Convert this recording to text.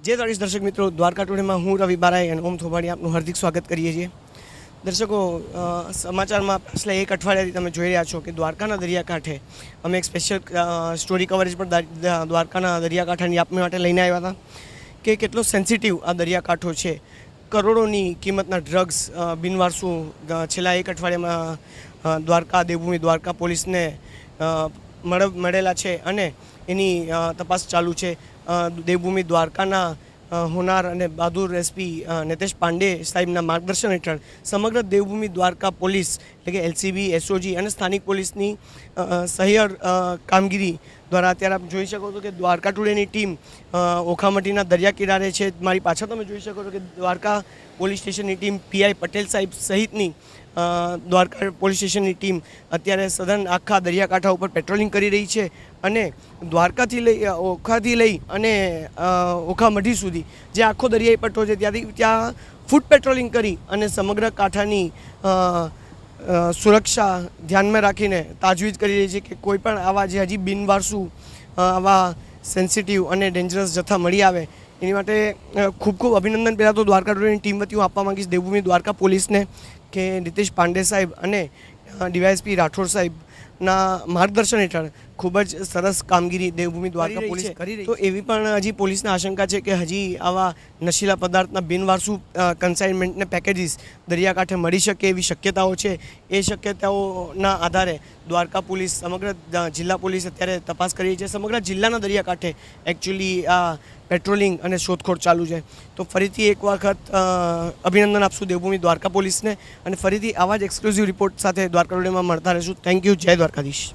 જે દ્વારકાધીશ દર્શક મિત્રો, દ્વારકા ટુડેમાં હું રવિ બારાઈ અને ઓમ થોબાણી આપનું હાર્દિક સ્વાગત કરીએ છીએ. દર્શકો, સમાચારમાં પાછલા એક અઠવાડિયાથી તમે જોઈ રહ્યા છો કે દ્વારકાના દરિયાકાંઠે અમે એક સ્પેશિયલ સ્ટોરી કવરેજ પણ દ્વારકાના દરિયાકાંઠાની આપણી માટે લઈને આવ્યા હતા કે કેટલો સેન્સિટિવ આ દરિયાકાંઠો છે. કરોડોની કિંમતના ડ્રગ્સ બિનવારસુ છેલ્લા એક અઠવાડિયામાં દ્વારકા દેવભૂમિ દ્વારકા પોલીસને મળેલા છે અને એની તપાસ ચાલુ છે. દેવભૂમિ દ્વારકાના હોનાર અને બહાદુર એસપી નિતેશ પાંડે સાહેબના માર્ગદર્શન હેઠળ સમગ્ર દેવભૂમિ દ્વારકા પોલીસ એટલે કે એલસીબી, એસઓજી અને સ્થાનિક પોલીસની સહિયર કામગીરી દ્વારા અત્યારે આપ જોઈ શકો છો કે દ્વારકા ટુડેની ટીમ ઓખામટીના દરિયા કિનારે છે. મારી પાછળ તમે જોઈ શકો છો કે દ્વારકા પોલીસ સ્ટેશનની ટીમ, પીઆઈ પટેલ સાહેબ સહિતની દ્વારકા પોલીસ સ્ટેશનની ટીમ અત્યારે સઘન આખા દરિયાકાંઠા ઉપર પેટ્રોલિંગ કરી રહી છે અને દ્વારકાથી લઈ ઓખાથી લઈ અને ઓખામઢી સુધી જે આખો દરિયાઈ પટ્ટો છે ત્યાં ફૂટ પેટ્રોલિંગ કરી અને સમગ્ર કાંઠાની સુરક્ષા ધ્યાનમાં રાખીને તાજવીજ કરી રહી છે કે કોઈ પણ આવા જે હજી બિનવારસુ આવા સેન્સિટિવ અને ડેન્જરસ જથ્થા મળી આવે એની માટે ખૂબ ખૂબ અભિનંદન. પહેલાં તો દ્વારકા ટુડેની ટીમ વતી હું આપવા માંગીશ દેવભૂમિ દ્વારકા પોલીસને કે નિતેશ પાંડે સાહેબ અને ડીવાયએસપી રાઠોડ સાહેબના માર્ગદર્શન હેઠળ ખૂબ જ સરસ કામગીરી દેવભૂમિ દ્વારકા પોલીસ કરી રહી. તો એવી પણ હજી પોલીસને આશંકા છે કે હજી આવા નશીલા પદાર્થના બિનવારસુ કન્સાઇનમેન્ટને પેકેજીસ દરિયાકાંઠે મળી શકે એવી શક્યતાઓ છે. એ શક્યતાઓના આધારે દ્વારકા પોલીસ, સમગ્ર જિલ્લા પોલીસ અત્યારે તપાસ કરી રહી છે. સમગ્ર જિલ્લાના દરિયાકાંઠે એકચ્યુઅલી આ પેટ્રોલિંગ અને શોધખોળ ચાલુ છે. તો ફરીથી એક વખત અભિનંદન આપશું દેવભૂમિ દ્વારકા પોલીસને અને ફરીથી આવા જ એક્સક્લુઝિવ રિપોર્ટ સાથે દ્વારકા ટુડેમાં મળતા રહીશું. Thank you. જય દ્વારકાધીશ.